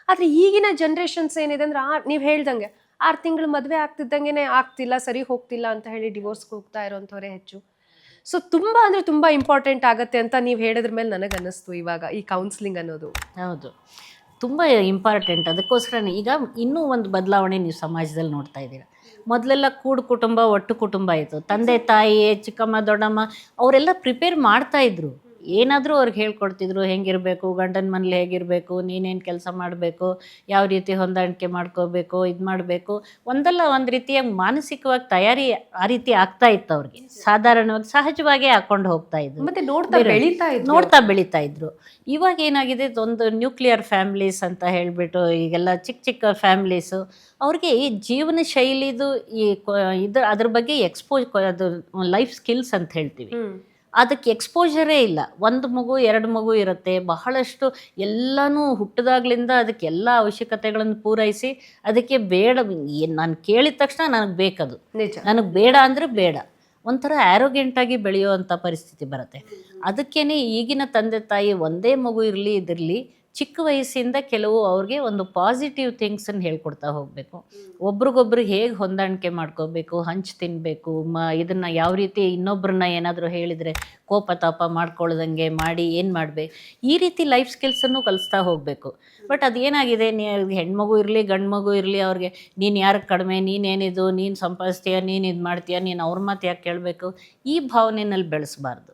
ಆದ್ರೆ ಈಗಿನ ಜನರೇಷನ್ಸ್ ಏನಿದೆ ಅಂದ್ರೆ ನೀವು ಹೇಳ್ದಂಗೆ 6 ತಿಂಗಳು ಮದುವೆ ಆಗ್ತಿದ್ದಂಗೆನೆ ಆಗ್ತಿಲ್ಲ, ಸರಿ ಹೋಗ್ತಿಲ್ಲ ಅಂತ ಹೇಳಿ ಡಿವೋರ್ಸ್ಗೆ ಹೋಗ್ತಾ ಇರೋಂಥವ್ರೆ ಹೆಚ್ಚು. ಸೊ ತುಂಬಾ ಅಂದ್ರೆ ತುಂಬಾ ಇಂಪಾರ್ಟೆಂಟ್ ಆಗತ್ತೆ ಅಂತ ನೀವು ಹೇಳಿದ್ರ ಮೇಲೆ ನನಗೆ ಅನ್ನಿಸ್ತು ಇವಾಗ ಈ ಕೌನ್ಸಿಲಿಂಗ್ ಅನ್ನೋದು. ಹೌದು, ತುಂಬ ಇಂಪಾರ್ಟೆಂಟ್. ಅದಕ್ಕೋಸ್ಕರನೇ ಈಗ ಇನ್ನೂ ಒಂದು ಬದಲಾವಣೆ ನೀವು ಸಮಾಜದಲ್ಲಿ ನೋಡ್ತಾ ಇದ್ದೀರಾ. ಮೊದಲೆಲ್ಲ ಕೂಡು ಕುಟುಂಬ, ಒಟ್ಟು ಕುಟುಂಬ ಇತ್ತು. ತಂದೆ ತಾಯಿ, ಚಿಕ್ಕಮ್ಮ ದೊಡ್ಡಮ್ಮ ಅವರೆಲ್ಲ ಪ್ರಿಪೇರ್ ಮಾಡ್ತಾಯಿದ್ರು. ಏನಾದರೂ ಅವ್ರಿಗೆ ಹೇಳ್ಕೊಡ್ತಿದ್ರು, ಹೆಂಗಿರಬೇಕು, ಗಂಡನ ಮನೇಲಿ ಹೇಗಿರಬೇಕು, ನೀನೇನು ಕೆಲಸ ಮಾಡಬೇಕು, ಯಾವ ರೀತಿ ಹೊಂದಾಣಿಕೆ ಮಾಡ್ಕೋಬೇಕು, ಇದು ಮಾಡಬೇಕು, ಒಂದಲ್ಲ ಒಂದು ರೀತಿಯ ಮಾನಸಿಕವಾಗಿ ತಯಾರಿ ಆ ರೀತಿ ಆಗ್ತಾ ಇತ್ತು ಅವ್ರಿಗೆ. ಸಾಧಾರಣವಾಗಿ ಸಹಜವಾಗೇ ಹಾಕ್ಕೊಂಡು ಹೋಗ್ತಾ ಇದ್ರು, ಮತ್ತೆ ನೋಡ್ತಾ ಬೆಳೀತಾ ಇದ್ರು. ಇವಾಗ ಏನಾಗಿದೆ, ಒಂದು ನ್ಯೂಕ್ಲಿಯರ್ ಫ್ಯಾಮ್ಲೀಸ್ ಅಂತ ಹೇಳಿಬಿಟ್ಟು ಈಗೆಲ್ಲ ಚಿಕ್ಕ ಚಿಕ್ಕ ಫ್ಯಾಮ್ಲೀಸು, ಅವ್ರಿಗೆ ಈ ಜೀವನ ಶೈಲಿದು ಈ ಅದ್ರ ಬಗ್ಗೆ ಅದು ಲೈಫ್ ಸ್ಕಿಲ್ಸ್ ಅಂತ ಹೇಳ್ತೀವಿ, ಅದಕ್ಕೆ ಎಕ್ಸ್ಪೋಜರೇ ಇಲ್ಲ. ಒಂದು ಮಗು 2 ಮಗು ಇರುತ್ತೆ, ಬಹಳಷ್ಟು ಎಲ್ಲನೂ ಹುಟ್ಟಿದಾಗ್ಲಿಂದ ಅದಕ್ಕೆ ಎಲ್ಲ ಅವಶ್ಯಕತೆಗಳನ್ನು ಪೂರೈಸಿ ಅದಕ್ಕೆ ಬೇಡ, ನಾನು ಕೇಳಿದ ತಕ್ಷಣ ನನಗೆ ಬೇಕದು, ನನಗೆ ಬೇಡ ಅಂದರೆ ಬೇಡ, ಒಂಥರ ಆ್ಯರೋಗೆಂಟಾಗಿ ಬೆಳೆಯುವಂಥ ಪರಿಸ್ಥಿತಿ ಬರುತ್ತೆ. ಅದಕ್ಕೇ ಈಗಿನ ತಂದೆ ತಾಯಿ ಒಂದೇ ಮಗು ಇರಲಿ ಇದಿರಲಿ, ಚಿಕ್ಕ ವಯಸ್ಸಿಂದ ಕೆಲವು ಅವ್ರಿಗೆ ಒಂದು ಪಾಸಿಟಿವ್ ಥಿಂಗ್ಸನ್ನು ಹೇಳ್ಕೊಡ್ತಾ ಹೋಗಬೇಕು. ಒಬ್ರಿಗೊಬ್ರು ಹೇಗೆ ಹೊಂದಾಣಿಕೆ ಮಾಡ್ಕೋಬೇಕು, ಹಂಚು ತಿನ್ನಬೇಕು, ಇದನ್ನು ಯಾವ ರೀತಿ ಇನ್ನೊಬ್ಬರನ್ನ ಏನಾದರೂ ಹೇಳಿದರೆ ಕೋಪ ತಾಪ ಮಾಡ್ಕೊಳ್ಳೋದಂಗೆ ಮಾಡಿ ಏನು ಮಾಡಬೇಕು, ಈ ರೀತಿ ಲೈಫ್ ಸ್ಕಿಲ್ಸನ್ನು ಕಲಿಸ್ತಾ ಹೋಗಬೇಕು. ಬಟ್ ಅದೇನಾಗಿದೆ, ಹೆಣ್ಮಗು ಇರಲಿ ಗಂಡು ಮಗು ಇರಲಿ, ಅವ್ರಿಗೆ ನೀನು ಯಾರಿಗೆ ಕಡಿಮೆ, ನೀನೇನಿದು, ನೀನು ಸಂಪಾದಿಸ್ತೀಯ, ನೀನು ಇದು ಮಾಡ್ತೀಯ, ನೀನು ಅವ್ರ ಮಾತು ಯಾಕೆ ಕೇಳಬೇಕು, ಈ ಭಾವನೆಯಲ್ಲಿ ಬೆಳೆಸಬಾರ್ದು.